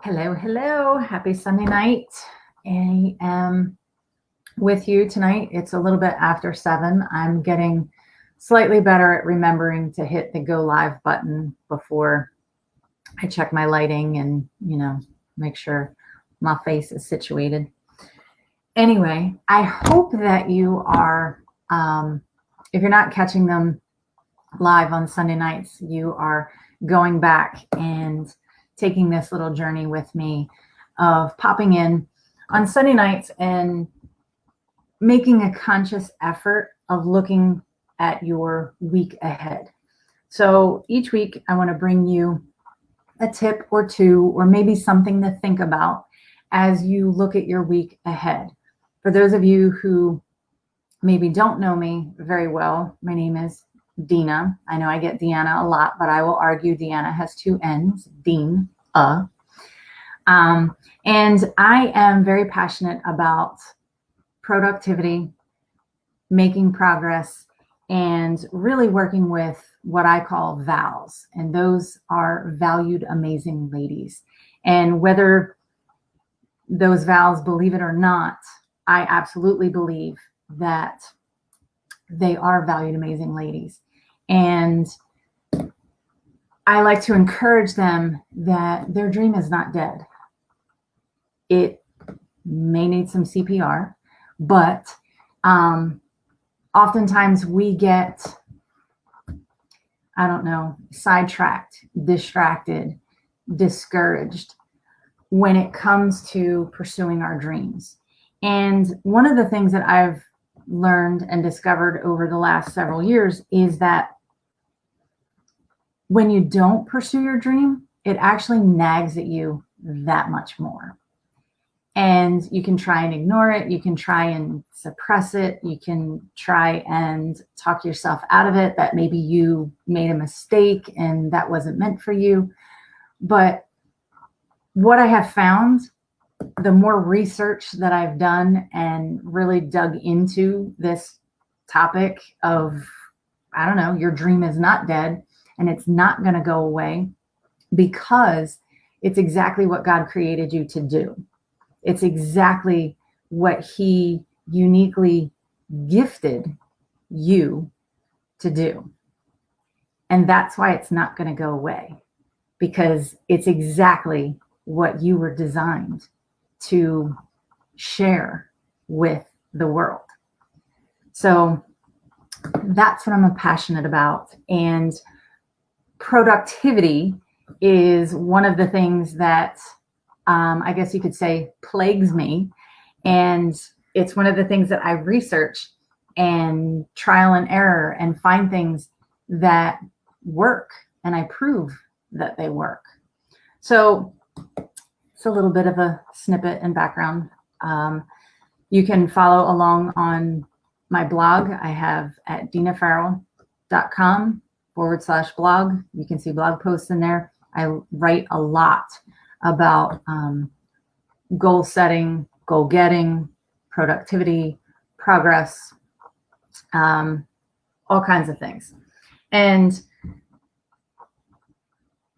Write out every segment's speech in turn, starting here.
Hello, hello. Happy Sunday night. I am with you tonight. It's a little bit after 7. I'm getting slightly better at remembering to hit the go live button before I check my lighting and, make sure my face is situated. Anyway, I hope that you are, if you're not catching them live on Sunday nights, you are going back and taking this little journey with me of popping in on Sunday nights and making a conscious effort of looking at your week ahead. So each week, I want to bring you a tip or two, or maybe something to think about as you look at your week ahead. For those of you who maybe don't know me very well, my name is Deana. I know I get Deana a lot, but I will argue Deana has 2 N's, Dean. And I am very passionate about productivity, making progress, and really working with what I call VALs. And those are valued, amazing ladies. And whether those VALs believe it or not, I absolutely believe that they are valued, amazing ladies. And I like to encourage them that their dream is not dead. It may need some CPR, but oftentimes we get, sidetracked, distracted, discouraged when it comes to pursuing our dreams. And one of the things that I've learned and discovered over the last several years is that when you don't pursue your dream, it actually nags at you that much more. And you can try and ignore it. You can try and suppress it. You can try and talk yourself out of it, that maybe you made a mistake and that wasn't meant for you. But what I have found, the more research that I've done and really dug into this topic of, your dream is not dead and it's not going to go away, because it's exactly what God created you to do. It's exactly what He uniquely gifted you to do. And that's why it's not going to go away, because it's exactly what you were designed to share with the world. So that's what I'm passionate about. And productivity is one of the things that I guess you could say plagues me. And it's one of the things that I research and trial and error and find things that work, and I prove that they work. So it's a little bit of a snippet and background. You can follow along on my blog. I have at deanafarrell.com/blog. You can see blog posts in there. I write a lot about goal setting, goal getting, productivity, progress, all kinds of things. And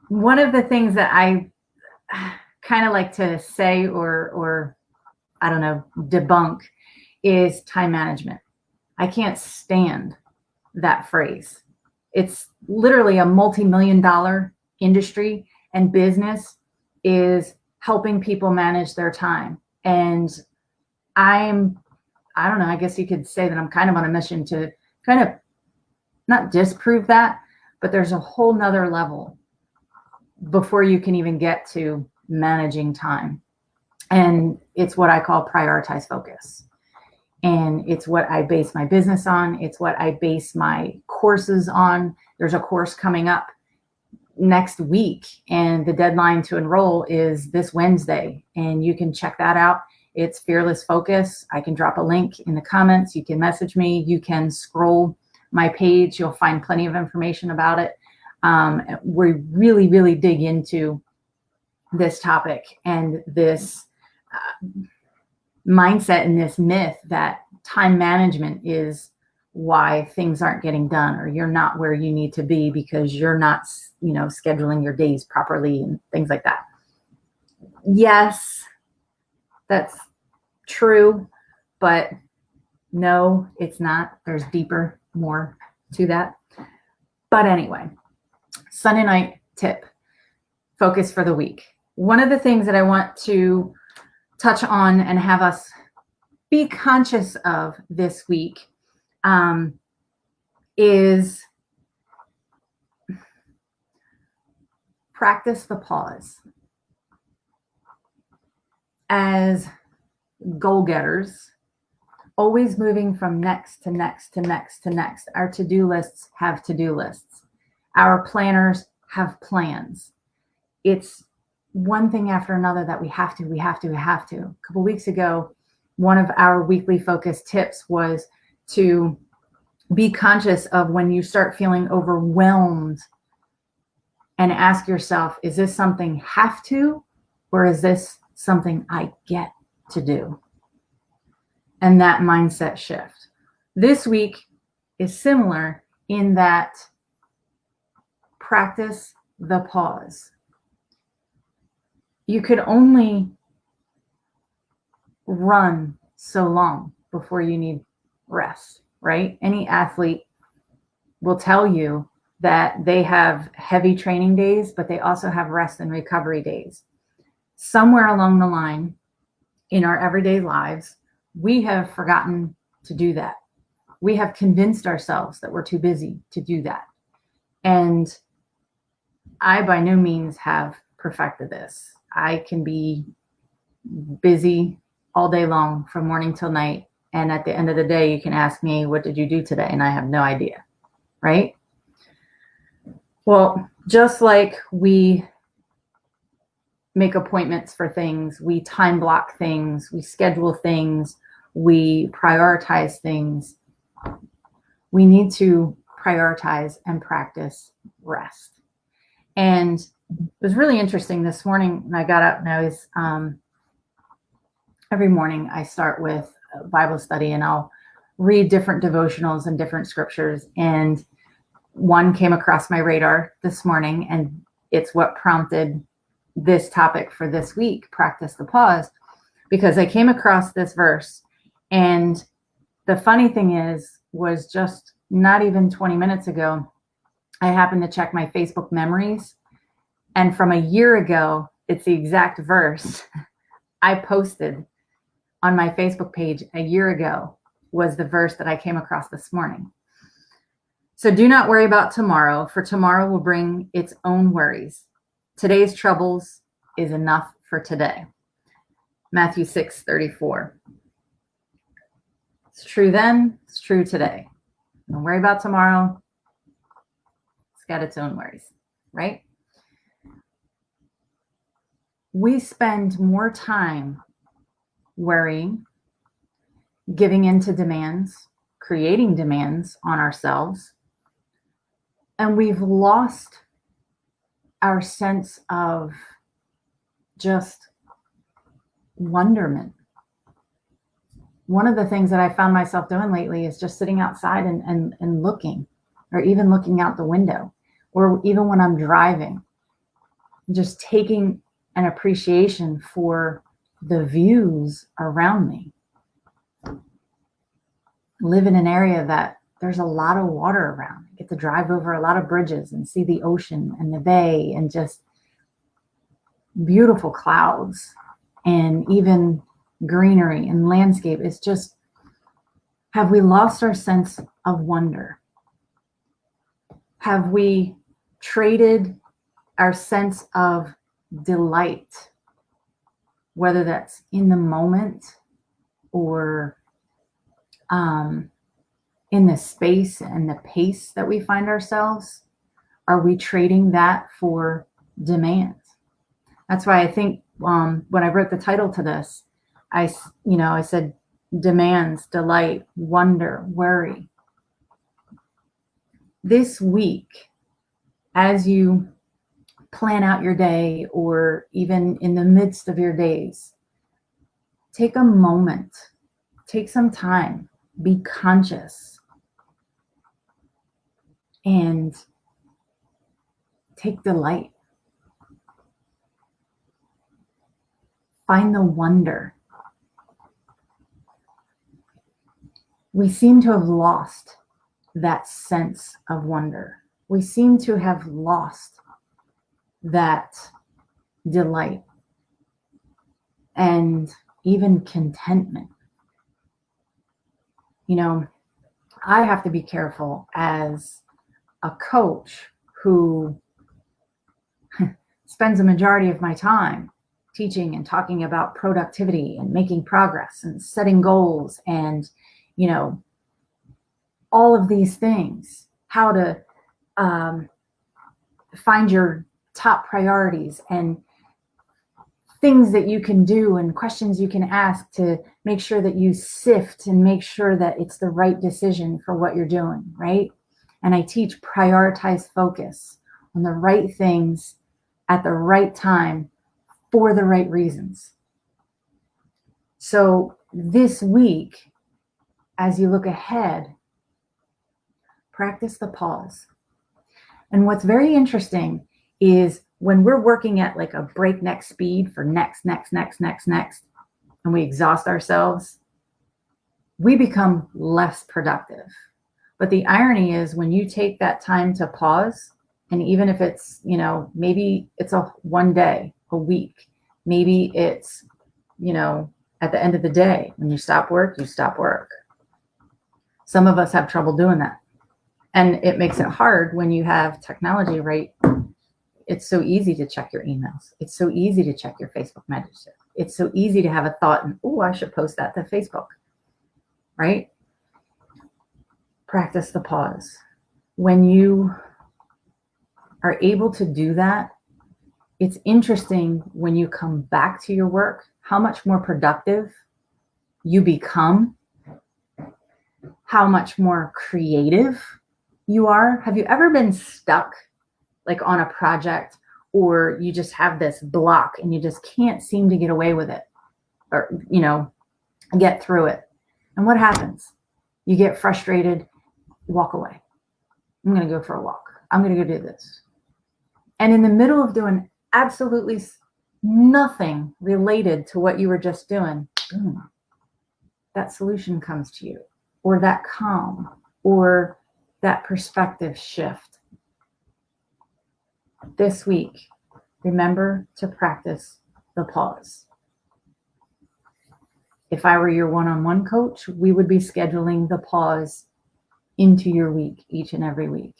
one of the things that I kind of like to say or debunk is time management. I can't stand that phrase. It's literally a multi-million-dollar industry, and business is helping people manage their time. And I guess you could say that I'm kind of on a mission to kind of not disprove that, but there's a whole nother level before you can even get to managing time. And it's what I call prioritize focus. And it's what I base my business on. It's what I base my courses on. There's a course coming up next week, and the deadline to enroll is this Wednesday, and you can check that out. It's Fearless Focus. I can drop a link in the comments. You can message me. You can scroll my page. You'll find plenty of information about it. We really, really dig into this topic and this mindset and this myth that time management is why things aren't getting done, or you're not where you need to be because you're not, scheduling your days properly and things like that. Yes, that's true, but no, it's not. There's deeper, more to that. But anyway, Sunday night tip, focus for the week. One of the things that I want to touch on and have us be conscious of this week is practice the pause. As goal getters, always moving from next to next to next to next. Our to-do lists have to-do lists. Our planners have plans. It's one thing after another that we have to. A couple weeks ago, one of our weekly focus tips was to be conscious of when you start feeling overwhelmed and ask yourself, is this something have to, or is this something I get to do? And that mindset shift. This week is similar in that practice the pause. You could only run so long before you need rest, right? Any athlete will tell you that they have heavy training days, but they also have rest and recovery days. Somewhere along the line in our everyday lives, we have forgotten to do that. We have convinced ourselves that we're too busy to do that. And I by no means have perfected this. I can be busy all day long from morning till night. And at the end of the day, you can ask me, what did you do today? And I have no idea, right? Well, just like we make appointments for things, we time block things, we schedule things, we prioritize things, we need to prioritize and practice rest. And it was really interesting this morning when I got up, and I was, every morning I start with a Bible study and I'll read different devotionals and different scriptures. And one came across my radar this morning, and it's what prompted this topic for this week, practice the pause, because I came across this verse. And the funny thing was just not even 20 minutes ago, I happened to check my Facebook memories. And from a year ago, it's the exact verse I posted on my Facebook page a year ago was the verse that I came across this morning. So do not worry about tomorrow, for tomorrow will bring its own worries. Today's troubles is enough for today. Matthew 6:34. It's true then, it's true today. Don't worry about tomorrow. It's got its own worries, right? We spend more time worrying, giving into demands, creating demands on ourselves, and we've lost our sense of just wonderment. One of the things that I found myself doing lately is just sitting outside and looking, or even looking out the window, or even when I'm driving, just taking an appreciation for the views around me. Live in an area that there's a lot of water around. I get to drive over a lot of bridges and see the ocean and the bay and just beautiful clouds and even greenery and landscape. It's just, have we lost our sense of wonder? Have we traded our sense of delight, whether that's in the moment or in the space and the pace that we find ourselves? Are we trading that for demands? That's why I think when I wrote the title to this, I said demands, delight, wonder, worry. This week, as you plan out your day, or even in the midst of your days, take a moment, take some time, be conscious, and take delight. Find the wonder. We seem to have lost that sense of wonder. We seem to have lost that delight and even contentment. You know, I have to be careful as a coach who spends a majority of my time teaching and talking about productivity and making progress and setting goals and, you know, all of these things, how to find your top priorities and things that you can do and questions you can ask to make sure that you sift and make sure that it's the right decision for what you're doing, right? And I teach prioritize focus on the right things at the right time for the right reasons. So this week, as you look ahead, practice the pause. And what's very interesting is when we're working at like a breakneck speed for next, and we exhaust ourselves, we become less productive. But the irony is when you take that time to pause, and even if it's, you know, maybe it's a one day, a week, maybe it's, you know, at the end of the day, when you stop work, you stop work. Some of us have trouble doing that. And it makes it hard when you have technology, right? It's so easy to check your emails. It's so easy to check your Facebook messages. It's so easy to have a thought and, oh, I should post that to Facebook, right? Practice the pause. When you are able to do that, it's interesting when you come back to your work, how much more productive you become, how much more creative you are. Have you ever been stuck like on a project, or you just have this block and you just can't seem to get away with it or, you know, get through it? And what happens? You get frustrated, walk away. I'm going to go for a walk. I'm going to go do this. And in the middle of doing absolutely nothing related to what you were just doing, boom, that solution comes to you, or that calm, or that perspective shift. This week, remember to practice the pause. If I were your one-on-one coach, we would be scheduling the pause into your week each and every week.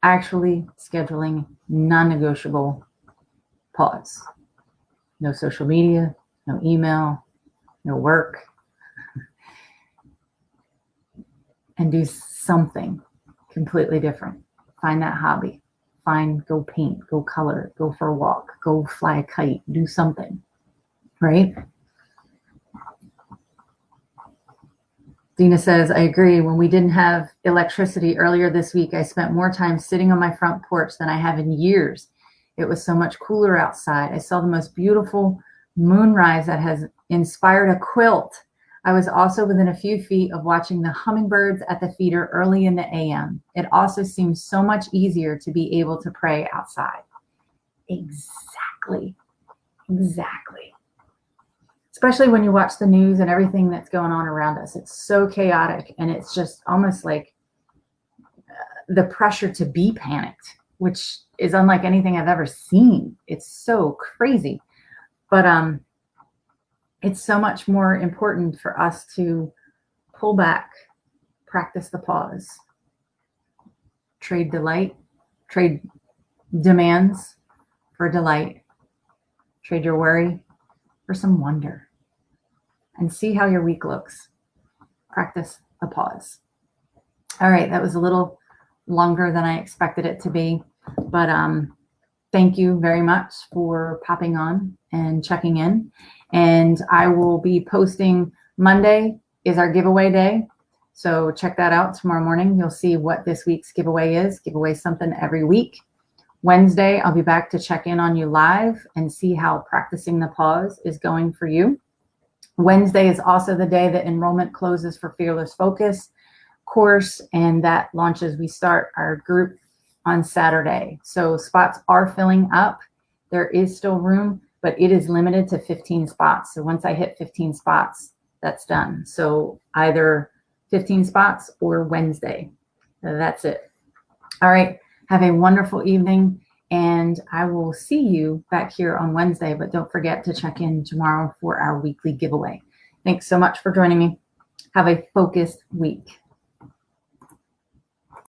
Actually scheduling non-negotiable pause. No social media, no email, no work. And do something completely different. Find that hobby. Go paint, go color, go for a walk, go fly a kite, do something, right? Deana says, I agree. When we didn't have electricity earlier this week, I spent more time sitting on my front porch than I have in years. It was so much cooler outside. I saw the most beautiful moonrise that has inspired a quilt. I was also within a few feet of watching the hummingbirds at the feeder early in the AM. It also seems so much easier to be able to pray outside. Exactly. Especially when you watch the news and everything that's going on around us. It's so chaotic, and it's just almost like the pressure to be panicked, which is unlike anything I've ever seen. It's so crazy. But it's so much more important for us to pull back, practice the pause, trade demands for delight, trade your worry for some wonder, and see how your week looks. Practice the pause. All right, that was a little longer than I expected it to be, but thank you very much for popping on and checking in. And I will be posting Monday is our giveaway day. So check that out tomorrow morning. You'll see what this week's giveaway is. Give away something every week. Wednesday, I'll be back to check in on you live and see how practicing the pause is going for you. Wednesday is also the day that enrollment closes for Fearless Focus course, and that launches. We start our group on Saturday. So spots are filling up. There is still room, but it is limited to 15 spots. So once I hit 15 spots, that's done. So either 15 spots or Wednesday. That's it. All right. Have a wonderful evening, and I will see you back here on Wednesday, but don't forget to check in tomorrow for our weekly giveaway. Thanks so much for joining me. Have a focused week.